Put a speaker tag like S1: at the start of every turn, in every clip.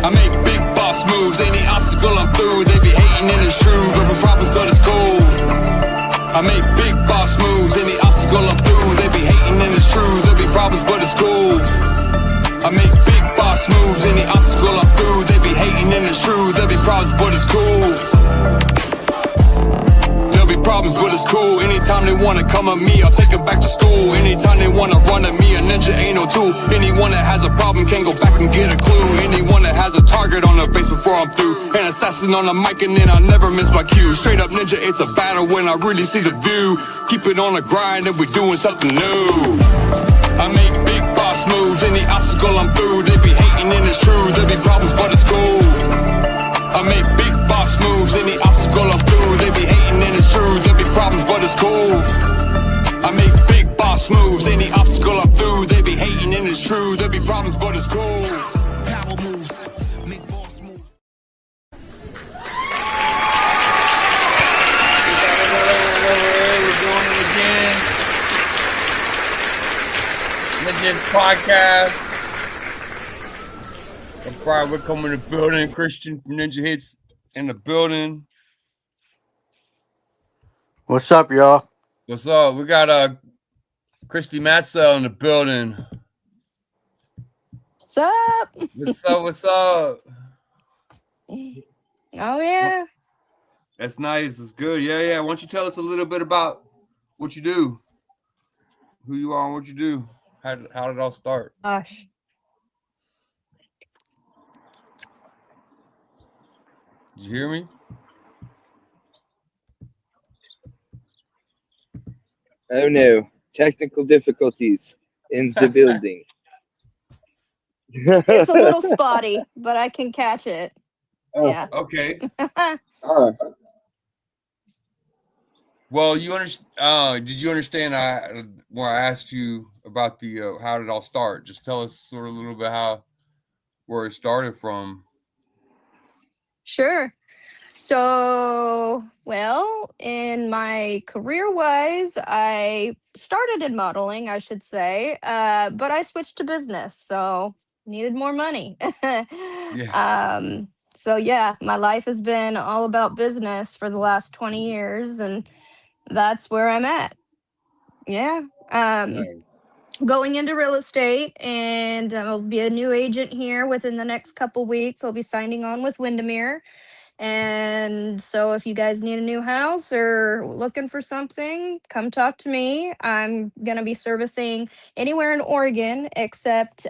S1: I make big boss moves, any obstacle I'm through. They be hating and it's true, every problem so it's cool. I make big boss moves, any obstacle I'm through. They be hating and it's true, there be problems but it's cool. I make big boss moves, any obstacle I'm through. They be hating and it's true, there be problems but it's cool. There'll be problems but it's cool. Anytime they wanna come at me, I'll take them back to school. Anytime they wanna run at me, a ninja ain't no tool. Anyone that has a problem can go back and get a clue. Anyone that has a target on their face before I'm through. An assassin on the mic and then I never miss my cue. Straight up ninja, it's a battle when I really see the view. Keep it on the grind and we're doing something new. I make big boss moves, any obstacle I'm through. They be hating and it's true, there be problems but it's cool. I make big boss moves, any obstacle I'm through. They be hating and it's true, there be problems but it's cool. I make big boss moves, any obstacle I'm through. They be hating and it's true, there be problems but it's cool. Power moves, make boss moves.
S2: We're doing it again. Legit podcast. We're coming to the building. Christian from Ninja Hits in the building.
S3: What's up, y'all?
S2: What's up? We got Christy Matzel in the building.
S4: What's up?
S2: What's up? What's up?
S4: Oh yeah.
S2: That's nice. It's good. Yeah. Why don't you tell us a little bit about what you do, who you are, and what you do? How did it all start?
S4: Gosh.
S2: Did you hear me?
S5: Oh no, technical difficulties in the building.
S4: It's a little spotty, but I can catch it.
S5: Oh,
S4: Yeah.
S2: Okay. Well, you understand? Did you understand? When I asked you about the how did it all start? Just tell us sort of a little bit where it started from.
S4: Sure. So, well, in my career-wise, I started in modeling, I should say, but I switched to business, so needed more money. So yeah, my life has been all about business for the last 20 years, and that's where I'm at. Yeah. Going into real estate, and I'll be a new agent here within the next couple weeks. I'll be signing on with Windermere. And so if you guys need a new house or looking for something, come talk to me. I'm going to be servicing anywhere in Oregon except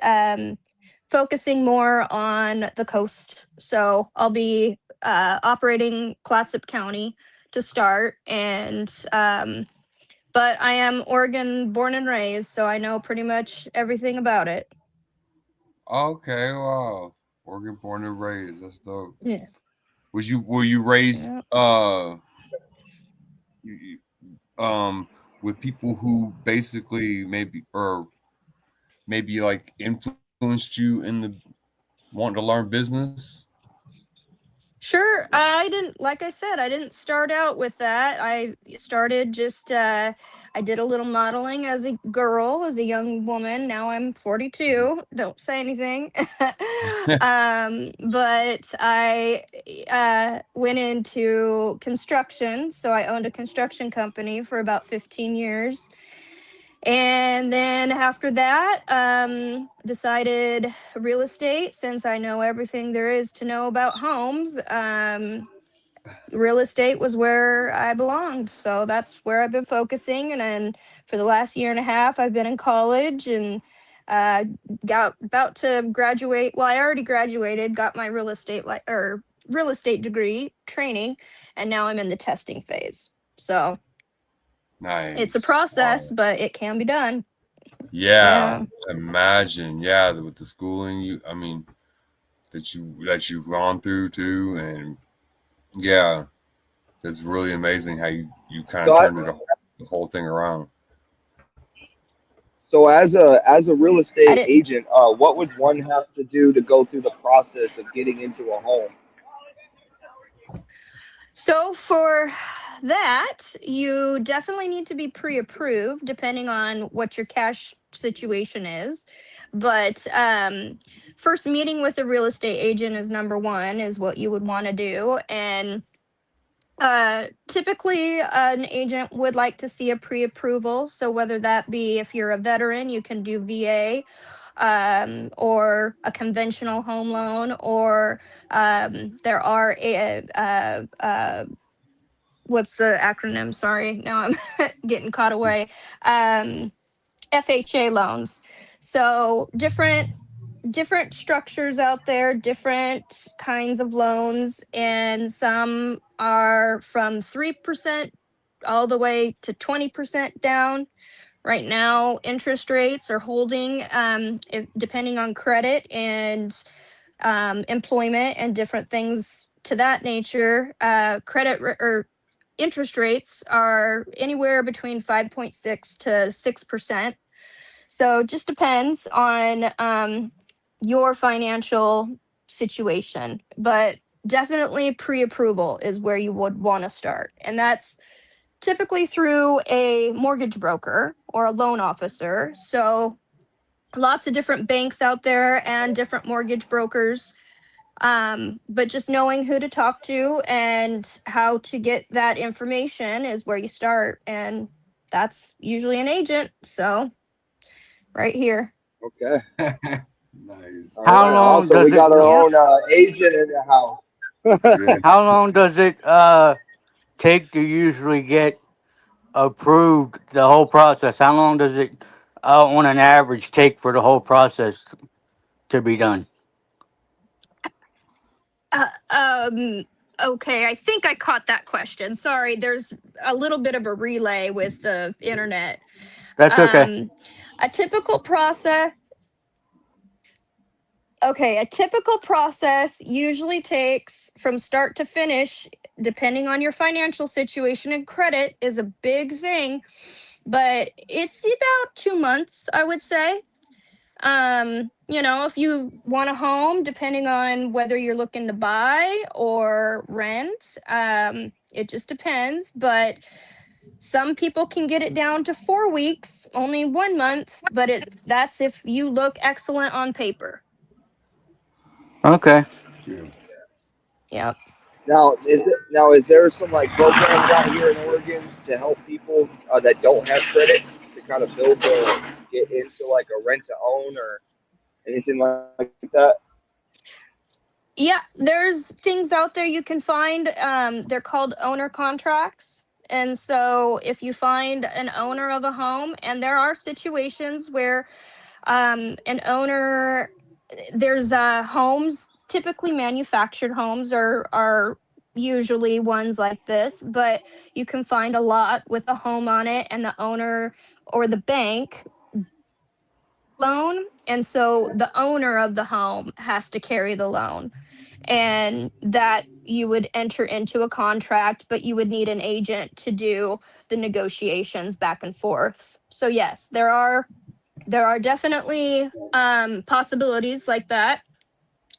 S4: focusing more on the coast. So I'll be operating Clatsop County to start. And but I am Oregon born and raised, so I know pretty much everything about it.
S2: Okay, wow. Oregon born and raised. That's dope.
S4: Yeah.
S2: Were you raised with people who basically maybe like influenced you in the wanting to learn business?
S4: Sure. I didn't start out with that. I started just, I did a little modeling as a girl, as a young woman. Now I'm 42. Don't say anything. But I went into construction. So I owned a construction company for about 15 years. And then after that, decided real estate, since I know everything there is to know about homes. Real estate was where I belonged. So that's where I've been focusing. And then for the last year and a half, I've been in college and got about to graduate. Well, I already graduated, got my real estate degree training, and now I'm in the testing phase. So
S2: nice.
S4: It's a process, but it can be done.
S2: Yeah. Imagine, with the schooling that you've gone through too, and that's really amazing how you kind of turned the whole thing around.
S5: So as a real estate agent, what would one have to do to go through the process of getting into a home?
S4: So for that, you definitely need to be pre-approved depending on what your cash situation is. But first meeting with a real estate agent is number one, is what you would want to do. And typically an agent would like to see a pre-approval. So whether that be, if you're a veteran, you can do VA, or a conventional home loan, or there are what's the acronym? Sorry, now I'm getting caught away. FHA loans. So different structures out there, different kinds of loans, and some are from 3% all the way to 20% down. Right now, interest rates are holding, depending on credit and employment and different things to that nature. Or interest rates are anywhere between 5.6 to 6%. So it just depends on your financial situation, but definitely pre-approval is where you would want to start. And that's typically through a mortgage broker or a loan officer. So lots of different banks out there and different mortgage brokers. But just knowing who to talk to and how to get that information is where you start. And that's usually an agent. So right here.
S5: Okay.
S2: Nice.
S5: All
S3: How
S5: right.
S3: long
S5: Awesome.
S3: does
S5: We
S3: it?
S5: got our
S4: Yep.
S5: own agent in the house.
S2: Yeah.
S3: How long does it take to usually get approved? The whole process. How long does it, on an average, take for the whole process to be done?
S4: Uh, um, okay, I think I caught that question. Sorry, there's a little bit of a relay with the internet.
S3: That's okay.
S4: A typical process. Okay, a typical process usually takes from start to finish, depending on your financial situation, and credit is a big thing, but it's about 2 months, I would say. If you want a home, depending on whether you're looking to buy or rent, it just depends. But some people can get it down to 4 weeks, only 1 month, but that's if you look excellent on paper.
S3: Okay.
S2: Yeah.
S4: Yep.
S5: Is there some like programs out here in Oregon to help people that don't have credit to kind of get into like a rent to own or anything like that?
S4: Yeah, there's things out there you can find. They're called owner contracts. And so if you find an owner of a home, and there are situations where an owner, there's homes, typically manufactured homes are usually ones like this, but you can find a lot with a home on it, and the owner or the bank loan. And so the owner of the home has to carry the loan, and that you would enter into a contract, but you would need an agent to do the negotiations back and forth. So yes, there are definitely possibilities like that.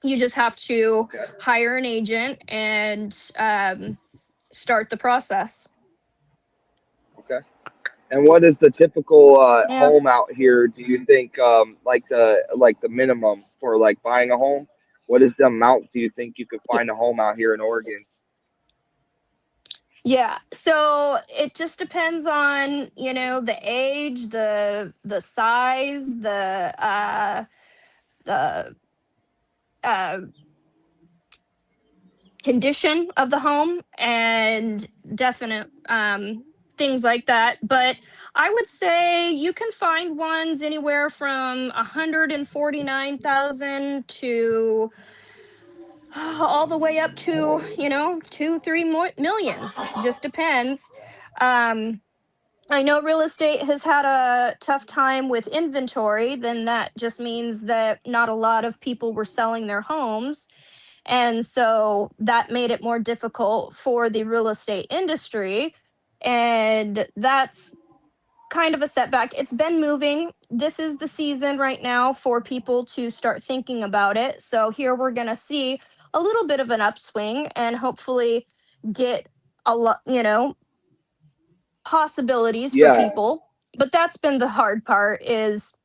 S4: You just have to
S5: Okay.
S4: hire an agent and start the process.
S5: Okay. And what is the typical
S4: Yeah.
S5: home out here? Do you think like the minimum for like buying a home? What is the amount do you think you could find a home out here in Oregon?
S4: Yeah. So it just depends on, the age, the size, the uh condition of the home, and definite things like that. But I would say you can find ones anywhere from 149,000 to all the way up to 2-3 million. Just depends. um I know real estate has had a tough time with inventory. Then that just means that not a lot of people were selling their homes, and so that made it more difficult for the real estate industry. And that's kind of a setback. It's been moving. This is the season right now for people to start thinking about it. So here we're going to see a little bit of an upswing, and hopefully get a lot, possibilities for
S5: Yeah.
S4: people. But that's been the hard part is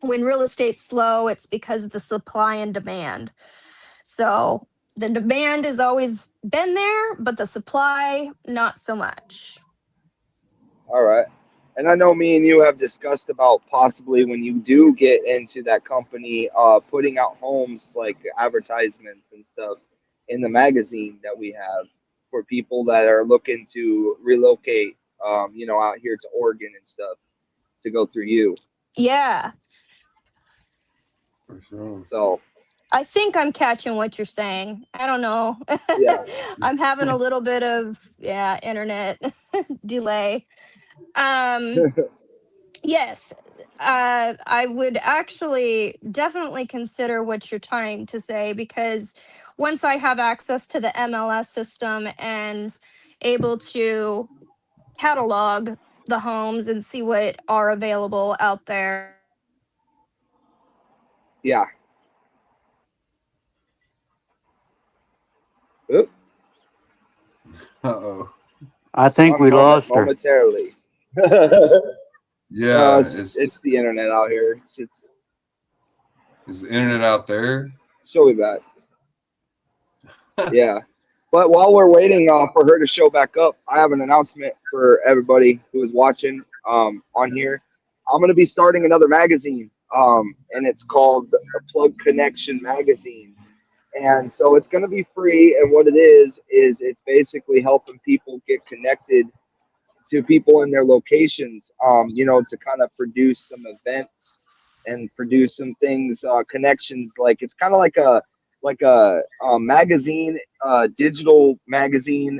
S4: when real estate's slow, it's because of the supply and demand. So the demand has always been there, but the supply, not so much.
S5: All right. And I know me and you have discussed about possibly when you do get into that company, putting out homes like advertisements and stuff in the magazine that we have for people that are looking to relocate, out here to Oregon and stuff to go through you.
S4: Yeah.
S2: For sure.
S5: So,
S4: I think I'm catching what you're saying. I don't know.
S5: yeah.
S4: I'm having a little bit of internet delay. Um yes. I would actually definitely consider what you're trying to say because once I have access to the MLS system and able to catalog the homes and see what are available out there.
S5: Yeah. Oop,
S2: Uh-oh.
S3: I think we lost her.
S5: momentarily.
S2: Yeah,
S5: it's the internet out here. It's
S2: is the internet out there?
S5: she'll be back. Yeah. But while we're waiting for her to show back up, I have an announcement for everybody who is watching on here. I'm going to be starting another magazine, and it's called the Plug Connection Magazine. And so it's going to be free. And what it is it's basically helping people get connected to people in their locations, to kind of produce some events and produce some things, connections. Like it's kind of like a magazine, digital magazine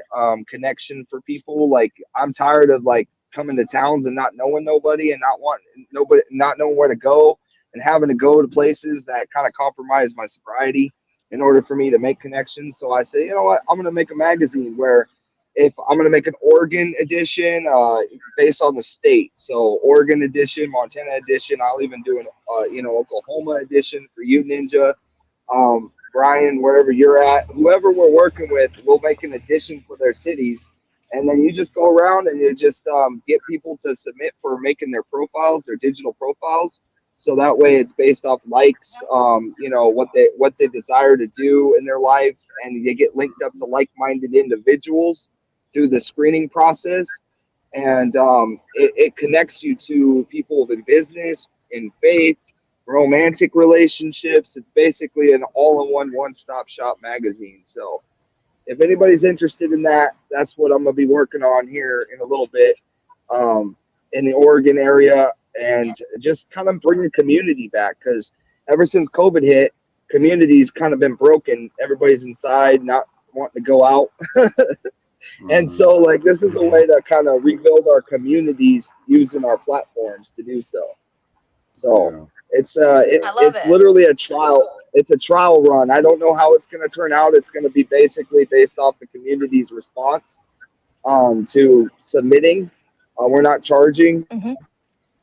S5: connection for people. Like I'm tired of like coming to towns and not knowing nobody and not wanting nobody, not knowing where to go and having to go to places that kind of compromise my sobriety in order for me to make connections. So I say, you know what, I'm going to make a magazine where if I'm going to make an Oregon edition based on the state. So Oregon edition, Montana edition. I'll even do an, Oklahoma edition for you, Ninja. Brian, wherever you're at, whoever we're working with, we'll make an edition for their cities. And then you just go around and you just get people to submit for making their profiles, their digital profiles. So that way it's based off likes, what they desire to do in their life. And you get linked up to like-minded individuals through the screening process. And it connects you to people in business, in faith, romantic relationships. It's basically an all-in-one, one-stop shop magazine. So if anybody's interested in that, that's what I'm going to be working on here in a little bit in the Oregon area and just kind of bringing community back because ever since COVID hit, community's kind of been broken. Everybody's inside, not wanting to go out. And so, like, this is a way to kind of rebuild our communities using our platforms to do so. So it's literally a trial. It's a trial run. I don't know how it's going to turn out. It's going to be basically based off the community's response to submitting. We're not charging.
S4: Mm-hmm.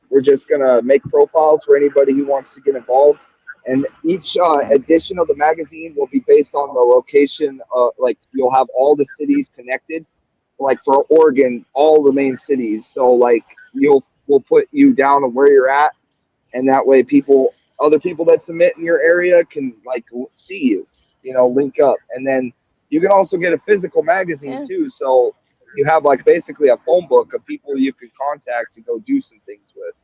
S5: We're just going to make profiles for anybody who wants to get involved. And each edition of the magazine will be based on the location. Like you'll have all the cities connected. Like for Oregon, all the main cities. So like we'll put you down on where you're at, and that way other people that submit in your area can like see you, link up. And then you can also get a physical magazine too. So you have like basically a phone book of people you can contact to go do some things with.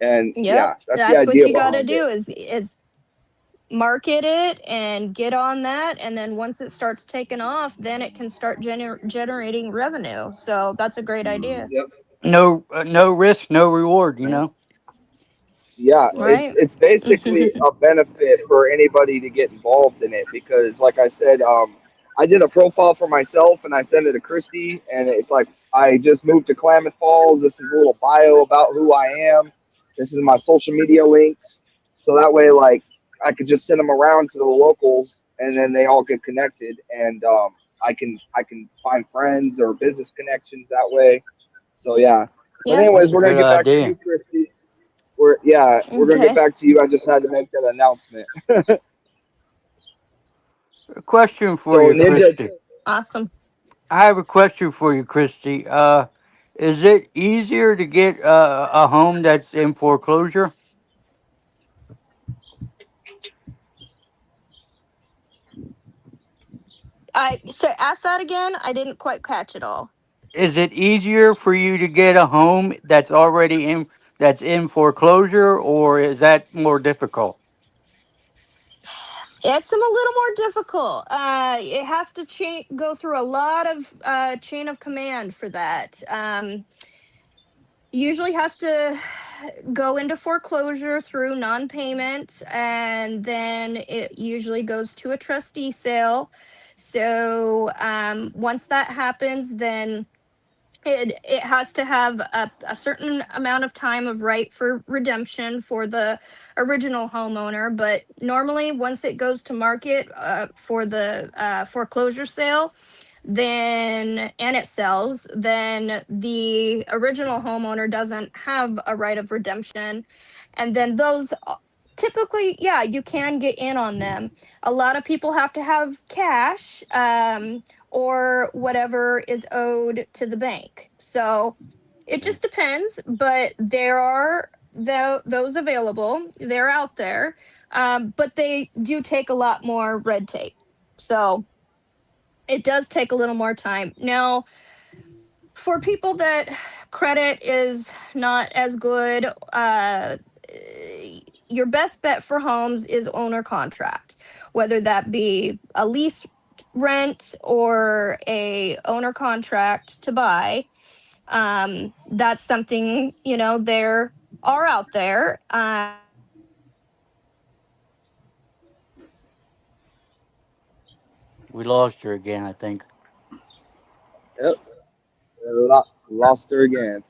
S5: And
S4: that's
S5: the idea
S4: what you got to
S5: behind
S4: do
S5: it.
S4: is market it and get on that, and then once it starts taking off, then it can start generating revenue. So that's a great idea.
S5: Yep.
S3: No risk, no reward.
S5: Yeah,
S4: Right.
S5: it's basically a benefit for anybody to get involved in it because, like I said, I did a profile for myself and I sent it to Christy, and it's like I just moved to Klamath Falls. This is a little bio about who I am. This is my social media links, so that way, like, I could just send them around to the locals, and then they all get connected, and I can find friends or business connections that way. So yeah. But anyways, we're gonna get back to you, Christy. We're gonna get back to you. I just had to make that announcement.
S3: A question for
S5: So
S3: you,
S5: Ninja,
S3: Christy.
S4: Awesome.
S3: I have a question for you, Christy. Is it easier to get a home that's in foreclosure?
S4: I so ask that again. I didn't quite catch it all.
S3: Is it easier for you to get a home that's in foreclosure, or is that more difficult?
S4: It's a little more difficult. It has to go through a lot of chain of command for that. Usually has to go into foreclosure through non-payment, and then it usually goes to a trustee sale. So once that happens, then it has to have a certain amount of time of right for redemption for the original homeowner. But normally, once it goes to market for the foreclosure sale, then and it sells, then the original homeowner doesn't have a right of redemption, and then those typically, yeah, you can get in on them. A lot of people have to have cash, or whatever is owed to the bank. So it just depends, but there are those available. They're out there, but they do take a lot more red tape. So it does take a little more time. Now, for people that credit is not as good, your best bet for homes is owner contract, whether that be a lease rent or a owner contract to buy. That's something, there are out there.
S3: We lost her again, I think.
S5: Yep. Lost her again.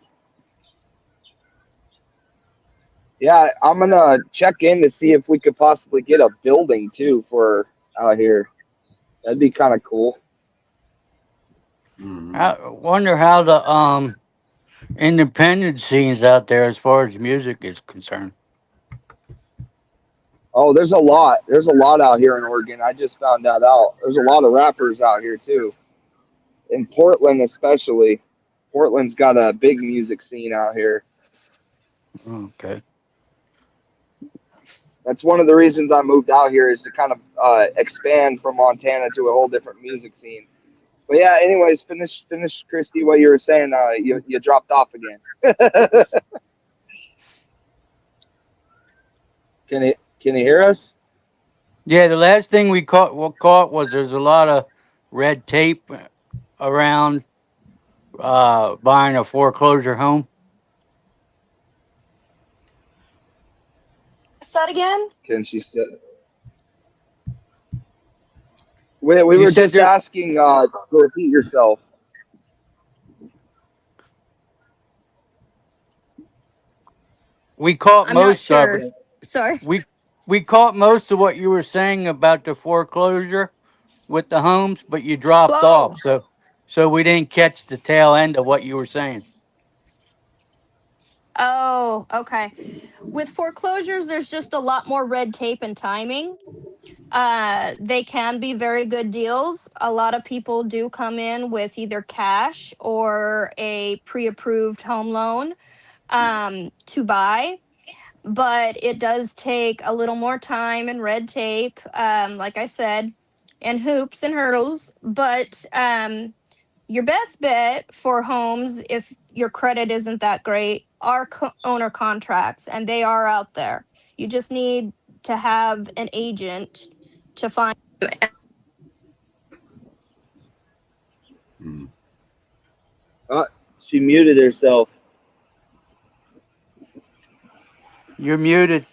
S5: Yeah, I'm gonna check in to see if we could possibly get a building too for out here. That'd be kind of cool.
S3: I wonder how the independent scenes out there as far as music is concerned.
S5: Oh, there's a lot. There's a lot out here in Oregon. I just found that out. There's a lot of rappers out here too. In Portland, especially. Portland's got a big music scene out here.
S3: Okay.
S5: That's one of the reasons I moved out here is to kind of expand from Montana to a whole different music scene. But yeah, anyways, finish, Christy, what you were saying. You dropped off again. Can you hear us?
S3: Yeah, the last thing we caught was there's a lot of red tape around buying a foreclosure home.
S4: Say that again.
S5: Can she still? We
S3: You
S5: were
S3: said
S5: just asking to repeat yourself.
S3: we caught
S4: I'm not
S3: most of
S4: sure.
S3: it.
S4: Sorry.
S3: We caught most of what you were saying about the foreclosure with the homes, but you dropped
S4: Whoa.
S3: off. So we didn't catch the tail end of what you were saying.
S4: Oh, okay. With foreclosures, there's just a lot more red tape and timing. They can be very good deals. A lot of people do come in with either cash or a pre-approved home loan to buy, but it does take a little more time and red tape, like I said, and hoops and hurdles. But your best bet for homes, if your credit isn't that great, are owner contracts, and they are out there. You just need to have an agent to find.
S5: Uh, she muted herself.
S3: You're muted.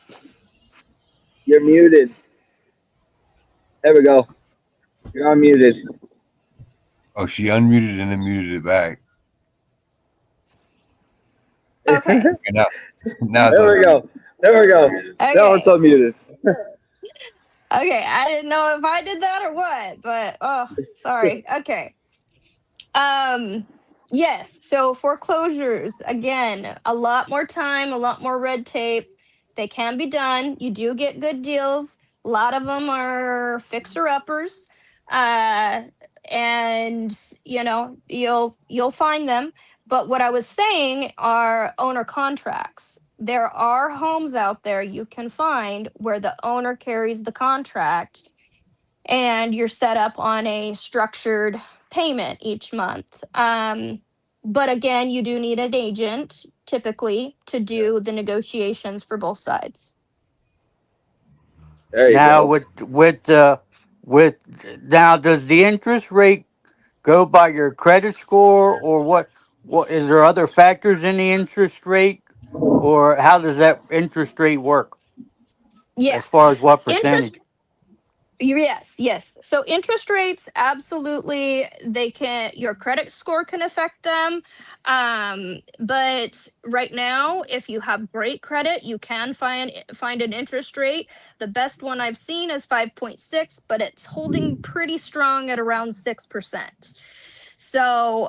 S5: You're muted. There we go. You're unmuted.
S2: Oh, she unmuted and then muted it back.
S4: Okay.
S2: Okay, now it's
S5: There we
S2: unmuted.
S5: go. There we go. Now it's
S4: Okay.
S5: unmuted.
S4: Okay. I didn't know if I did that or what, but oh, sorry. Okay. Yes. So foreclosures, again, a lot more time, a lot more red tape. They can be done. You do get good deals. A lot of them are fixer uppers. and you'll find them. But what I was saying are owner contracts. There are homes out there you can find where the owner carries the contract and you're set up on a structured payment each month. But again, you do need an agent typically to do the negotiations for both sides.
S5: There you
S3: Now,
S5: go.
S3: with now, does the interest rate go by your credit score, or what? What is there other factors in the interest rate, or how does that interest rate work
S4: Yeah,
S3: as far as what
S4: interest.
S3: percentage?
S4: Yes. So interest rates, absolutely, they can. Your credit score can affect them. But right now, if you have great credit, you can find an interest rate. The best one I've seen is 5.6, but it's holding pretty strong at around 6%. So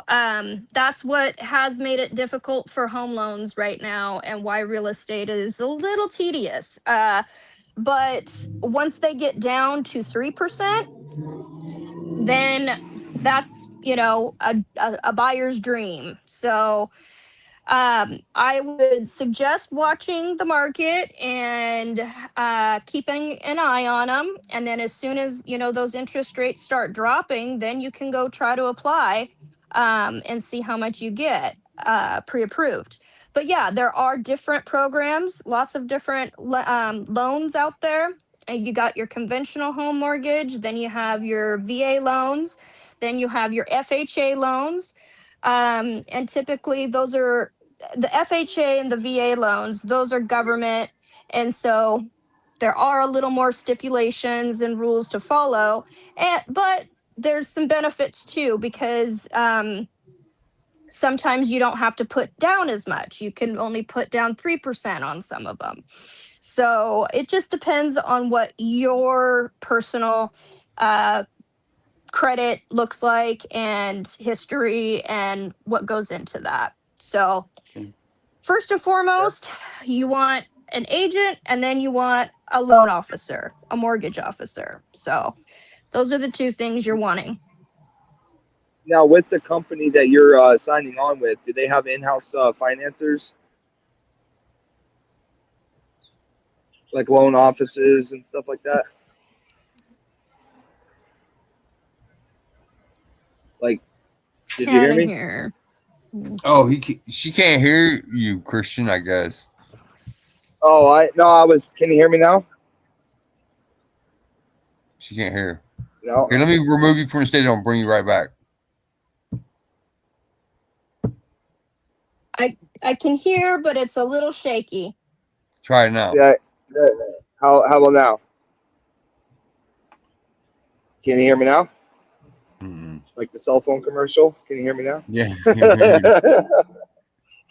S4: that's what has made it difficult for home loans right now, and why real estate is a little tedious. But once they get down to 3%, then that's a buyer's dream. So I would suggest watching the market and keeping an eye on them. And then as soon as those interest rates start dropping, then you can go try to apply and see how much you get pre-approved. But yeah, there are different programs, lots of different loans out there. You got your conventional home mortgage, then you have your VA loans, then you have your FHA loans. And typically those are the FHA and the VA loans, those are government. And so there are a little more stipulations and rules to follow. But there's some benefits too, because sometimes you don't have to put down as much. You can only put down 3% on some of them. So it just depends on what your personal credit looks like and history and what goes into that. So first and foremost, you want an agent, and then you want a loan officer, a mortgage officer. So those are the two things you're wanting.
S5: Now, with the company that you're signing on with, do they have in-house financers, like loan offices and stuff like that? Like, did you hear
S4: Can't
S5: me?
S4: hear.
S2: Oh, she can't hear you, Christian, I guess.
S5: Oh, I was. Can you hear me now?
S2: She can't hear.
S5: No.
S2: Here, let me remove you from the stage. I'll bring you right back.
S4: I can hear, but it's a little shaky.
S2: Try it now.
S5: Yeah. How about now? Can you hear me now?
S2: Mm-mm.
S5: Like the cell phone commercial? Can you hear me now?
S2: Yeah.
S5: Can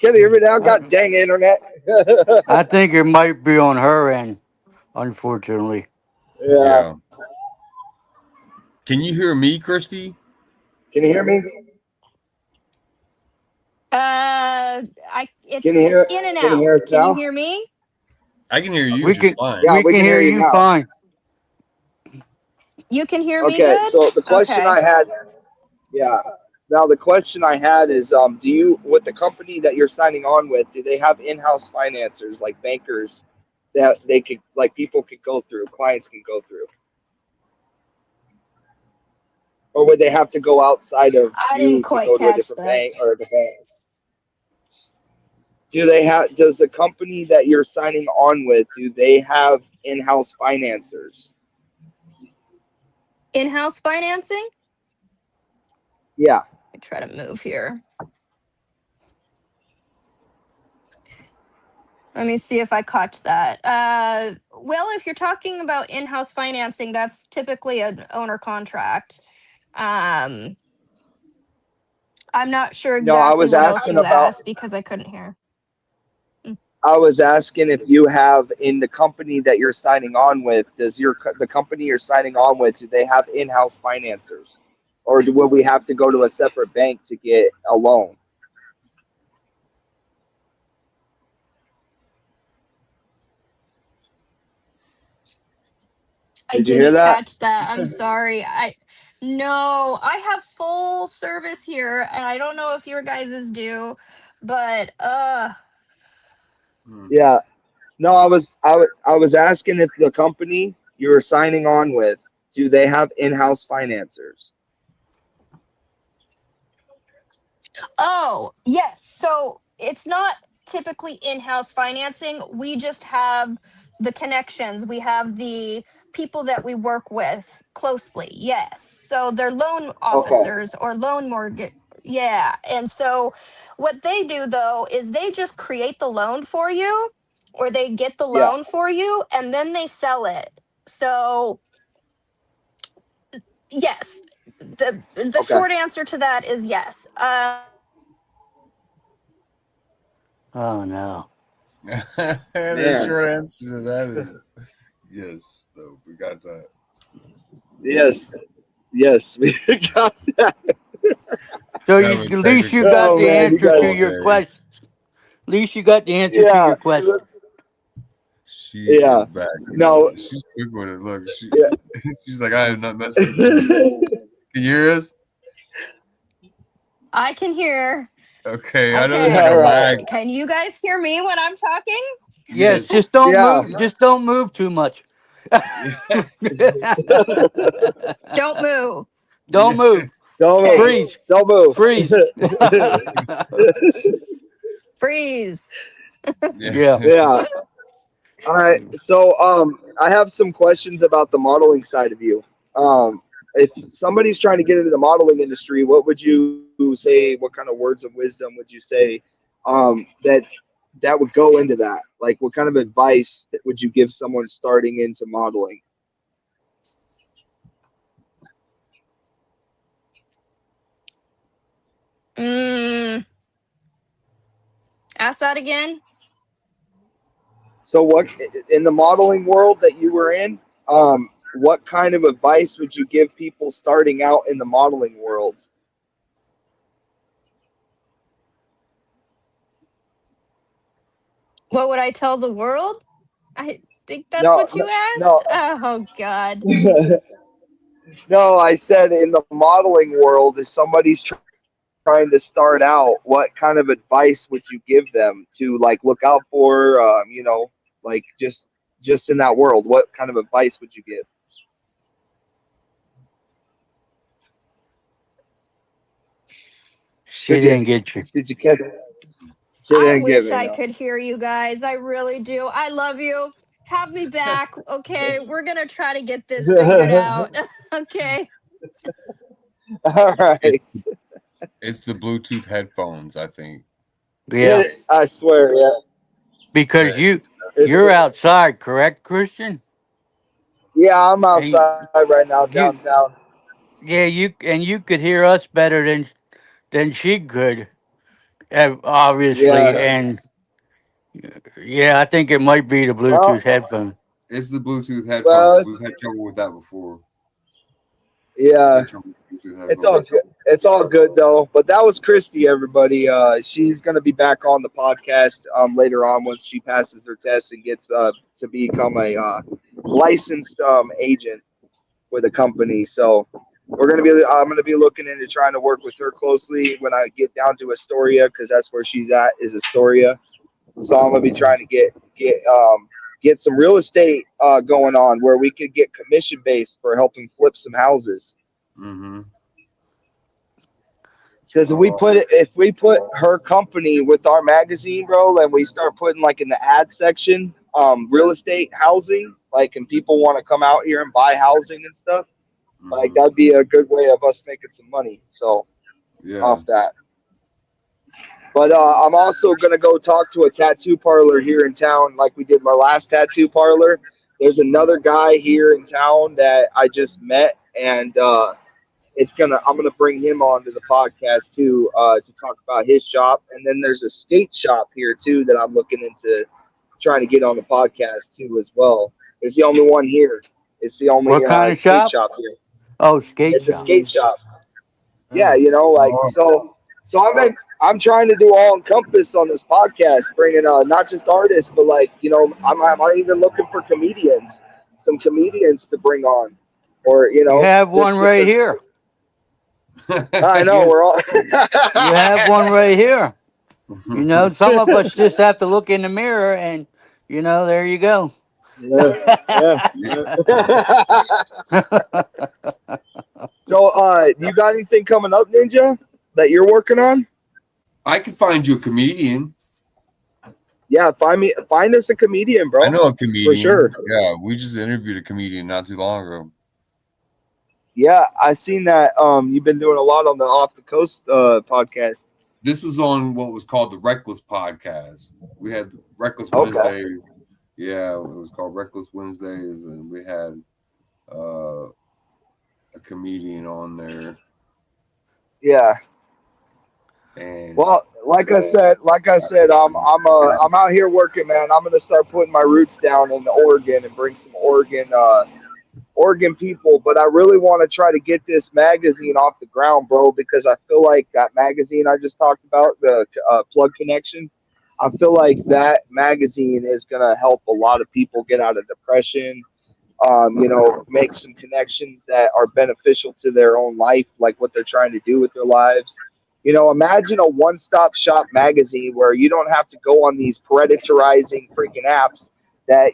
S5: you hear me now? God dang internet.
S3: I think it might be on her end, unfortunately.
S5: Yeah.
S2: Yeah. Can you hear me, Christy?
S5: Can you hear me?
S4: It's
S5: Can you hear?
S4: in and
S5: Can you
S4: out.
S5: hear us
S4: Can you
S5: now?
S4: hear me?
S2: I can hear you
S3: We
S2: just
S3: can
S2: fine.
S5: Yeah,
S3: we
S5: we
S3: can
S5: can
S3: hear
S5: hear you
S3: you
S5: now.
S3: fine.
S4: You can hear me
S5: Okay.
S4: good?
S5: So the question
S4: Okay.
S5: I had, yeah. Now the question I had is, do you, with the company that you're signing on with, do they have in-house financiers like bankers that they could, like people could go through, clients can go through, or would they have to go outside of
S4: I didn't
S5: you to
S4: quite
S5: go to a
S4: catch
S5: different
S4: that.
S5: bank or the bank? Do they have? Does the company that you're signing on with, do they have in-house financiers?
S4: In-house financing?
S5: Yeah.
S4: Let me try to move here. Let me see if I caught that. Well, if you're talking about in-house financing, that's typically an owner contract. I'm not sure
S5: No, I
S4: exactly
S5: was
S4: what else
S5: asking
S4: you
S5: about.
S4: asked because I couldn't hear.
S5: I was asking if you have in the company that you're signing on with, does the company you're signing on with, do they have in-house financiers, or will we have to go to a separate bank to get a loan?
S4: I
S5: Did you hear
S4: didn't
S5: that?
S4: catch that. I'm sorry. No, I have full service here, and I don't know if your guys's do, but
S2: Hmm.
S5: Yeah. No, I was asking if the company you were signing on with, do they have in-house financiers?
S4: oh, yes. So it's not typically in-house financing. We just have the connections. We have the people that we work with closely. Yes. So they're loan
S5: Okay.
S4: officers or loan mortgage. Yeah. And so what they do though is they just create the loan for you, or they get the
S5: Yeah.
S4: loan for you and then they sell it. So yes. The
S5: Okay.
S4: short answer to that is yes.
S3: Oh no.
S2: The
S5: Man.
S2: short answer to that is yes. So we got that.
S5: Yes. Yes. We got that.
S3: So you
S2: Having
S3: at least you
S2: technical
S3: got
S5: Oh
S3: the
S5: man, you
S2: difficulties
S3: answer
S5: guys.
S3: to
S2: all
S3: your
S2: day.
S3: question. At least you got the answer to
S5: Yeah.
S3: your question.
S2: She is
S5: Yeah.
S2: back.
S5: No.
S2: She's quick with it. Look,
S5: Yeah.
S2: she's like, I am not messing with you. Can you hear us?
S4: I can hear.
S2: Okay, I know there's like
S4: Okay.
S2: a
S5: All right.
S2: lag.
S4: Can you guys hear me when I'm talking?
S3: Yes,
S2: Yes.
S5: Yeah.
S3: just don't move too much.
S4: Don't move.
S3: Don't
S2: Yeah.
S3: move.
S5: Don't
S4: Okay.
S5: move.
S3: Freeze.
S5: Don't move.
S3: Freeze.
S4: Freeze.
S2: Yeah.
S3: Yeah.
S5: Yeah. All right. So, I have some questions about the modeling side of you. If somebody's trying to get into the modeling industry, what would you say? What kind of words of wisdom would you say, that would go into that? Like, what kind of advice would you give someone starting into modeling?
S4: Mm, ask that again.
S5: So, what in the modeling world that you were in? What kind of advice would you give people starting out in the modeling world?
S4: What would I tell the world? I think that's
S5: No,
S4: what you
S5: no,
S4: asked. Oh God.
S5: no. No, I said in the modeling world, if somebody's trying to start out, what kind of advice would you give them to like look out for? Like just in that world, what kind of advice would you give?
S3: She
S5: Did you
S3: didn't get you.
S5: did you catch? She
S4: I
S5: didn't give
S4: wish
S5: me
S4: I
S5: no.
S4: could hear you guys. I really do. I love you. Have me back. Okay. We're gonna try to get this figured out. Okay.
S5: All
S2: It's
S5: right.
S2: it's the Bluetooth headphones, I think.
S3: Yeah.
S5: I swear, yeah.
S3: Because
S2: That
S5: It's,
S3: you're outside, correct, Christian?
S5: yeah, I'm
S3: And
S5: outside right now
S3: you
S5: downtown.
S3: yeah, you could hear us better than she could, obviously.
S5: Yeah.
S3: And yeah, I think it might be the
S5: Well,
S3: Bluetooth headphone.
S2: it's the Bluetooth headphones.
S5: well,
S2: We've had trouble with that before. We've
S5: yeah.
S2: had trouble with Bluetooth
S5: It's all
S2: headphones.
S5: good. It's all good though. But that was Christy, everybody. She's gonna be back on the podcast later on once she passes her test and gets to become a licensed agent with a company. So I'm gonna be looking into trying to work with her closely when I get down to Astoria because that's where she's at is Astoria. So I'm gonna be trying to get some real estate going on where we could get commission based for helping flip some houses.
S2: Mm-hmm.
S5: Because
S2: Oh,
S5: if we put her company with our magazine, bro, and we start putting like in the ad section, real estate housing, like, and people want to come out here and buy housing and stuff, like
S2: mm-hmm.
S5: that'd be a good way of us making some money. So
S2: Yeah.
S5: off that. But I'm also gonna go talk to a tattoo parlor here in town, like we did my last tattoo parlor. There's
S2: Mm-hmm.
S5: another guy here in town that I just met, and I'm gonna bring him on to the podcast too to talk about his shop. And then there's a skate shop here too that I'm looking into trying to get on the podcast too as well. It's the only one here. It's the only
S3: What kind of
S5: skate
S3: shop?
S5: shop here.
S3: Oh, skate
S5: It's a
S3: shop.
S5: skate shop. Yeah,
S2: Oh.
S5: like so I'm trying to do all encompass on this podcast, bringing not just artists, but like I'm even looking for comedians, some comedians to bring on, or
S3: You have one
S5: just
S3: right
S5: to
S3: here.
S5: I know we're all.
S3: You have one right here. You know, some of us just have to look in the mirror and, you know, there you go.
S5: Yeah. So, you got anything coming up, Ninja, that you're working on?
S2: I could find you a comedian.
S5: Yeah, find us a comedian, bro.
S2: I know a comedian.
S5: For sure.
S2: Yeah, we just interviewed a comedian not too long ago.
S5: Yeah, I seen that. You've been doing a lot on the Off the Coast podcast.
S2: This was on what was called the Reckless podcast. We had Reckless Wednesday. Yeah, it was called Reckless Wednesdays, and we had a comedian on there.
S5: Yeah.
S2: And
S5: well, like I said, I'm out here working, man. I'm gonna start putting my roots down in Oregon and bring some Oregon people, but I really want to try to get this magazine off the ground, bro, because I feel like that magazine I just talked about, the Plug Connection, I feel like that magazine is going to help a lot of people get out of depression, make some connections that are beneficial to their own life, like what they're trying to do with their lives. Imagine a one-stop shop magazine where you don't have to go on these predatorizing freaking apps that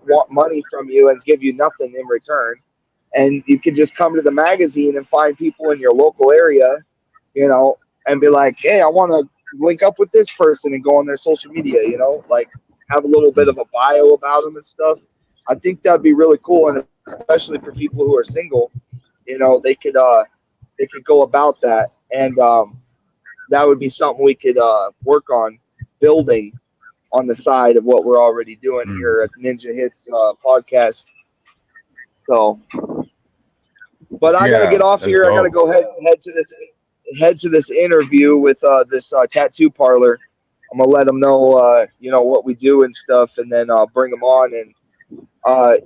S5: want money from you and give you nothing in return, and you can just come to the magazine and find people in your local area, and be like, hey, I want to link up with this person, and go on their social media, like have a little bit of a bio about them and stuff. I think that'd be really cool, and especially for people who are single, they could go about that, and that would be something we could work on building on the side of what we're already doing here at Ninja Hits podcast. So, but I gotta get off here. Dope. I gotta go head to this interview with this tattoo parlor. I'm gonna let them know what we do and stuff, and then bring them on. And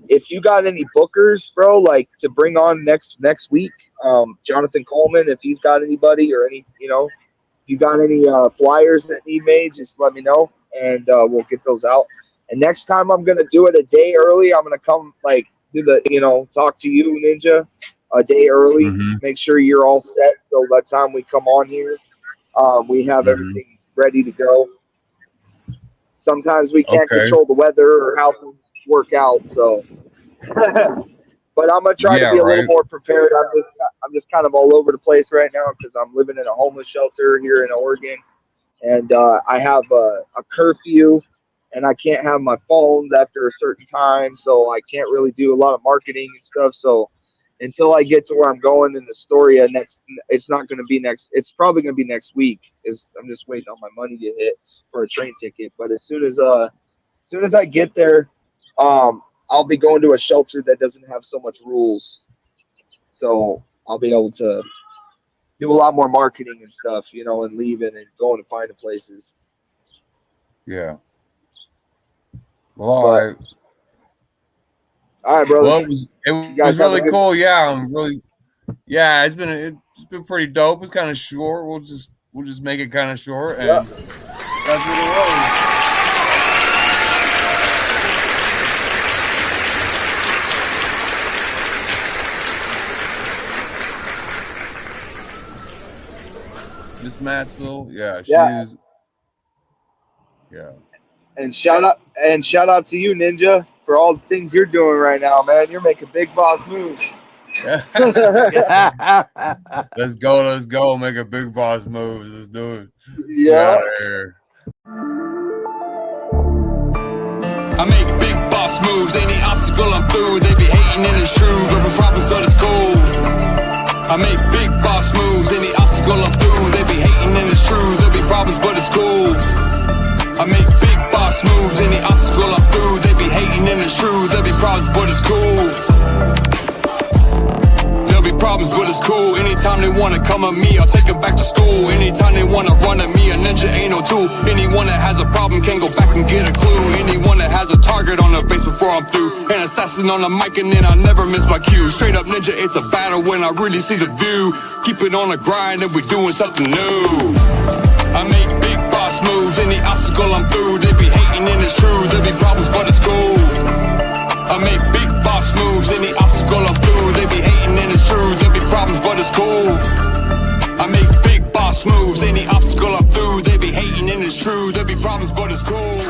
S5: if you got any bookers, bro, like to bring on next week, Jonathan Coleman, if he's got anybody or any, if you got any flyers that need made, just let me know. And we'll get those out. And next time I'm gonna do it a day early. I'm gonna come do the talk to you, Ninja, a day early. Make sure you're all set. So by the time we come on here, we have everything ready to go. Sometimes we can't control the weather or how things work out. So, but I'm gonna try to be a little more prepared. I'm just kind of all over the place right now because I'm living in a homeless shelter here in Oregon. And I have a curfew, and I can't have my phones after a certain time, so I can't really do a lot of marketing and stuff. So until I get to where I'm going in Astoria it's not going to be next. It's probably going to be next week. I'm just waiting on my money to hit for a train ticket. But as soon as I get there, I'll be going to a shelter that doesn't have so much rules. So I'll be able to do a lot more marketing and stuff, and leaving and going to find the places.
S2: Yeah. Well, all right.
S5: All right, brother.
S2: Well, it was really cool. Yeah, it's been pretty dope. It's kind of short. We'll just make it kind of short, and that's what it was. Miss Matzel, she is. Yeah.
S5: And shout out to you, Ninja, for all the things you're doing right now, man. You're making big boss moves.
S2: Let's go, make a big boss moves. Let's do it.
S5: Yeah.
S1: I make big boss moves, any obstacle I'm through. They be hating and it's true, but the problems of the school. I make big boss moves, any obstacle I'm through. They be hating and it's true, there'll be problems, but it's cool. I make big boss moves, any obstacle I'm through. They be hating and it's true, there'll be problems, but it's cool. There'll be problems, but it's cool. Anytime they wanna come at me, I'll take them back to school. Anytime they wanna run at me, a ninja ain't no tool. Anyone that has a problem can go back and get a clue. Anyone that has a target on their face before I'm through. An assassin on the mic and then I never miss my cue. Straight up ninja, it's a battle when I really see the view. Keep it on the grind and we doing something new. I make big boss moves, any obstacle I'm through. They be hating and it's true, there'll be problems but it's cool. I make big boss moves, any obstacle I'm through. They be hating and it's true, there'll be problems but it's cool. is cool.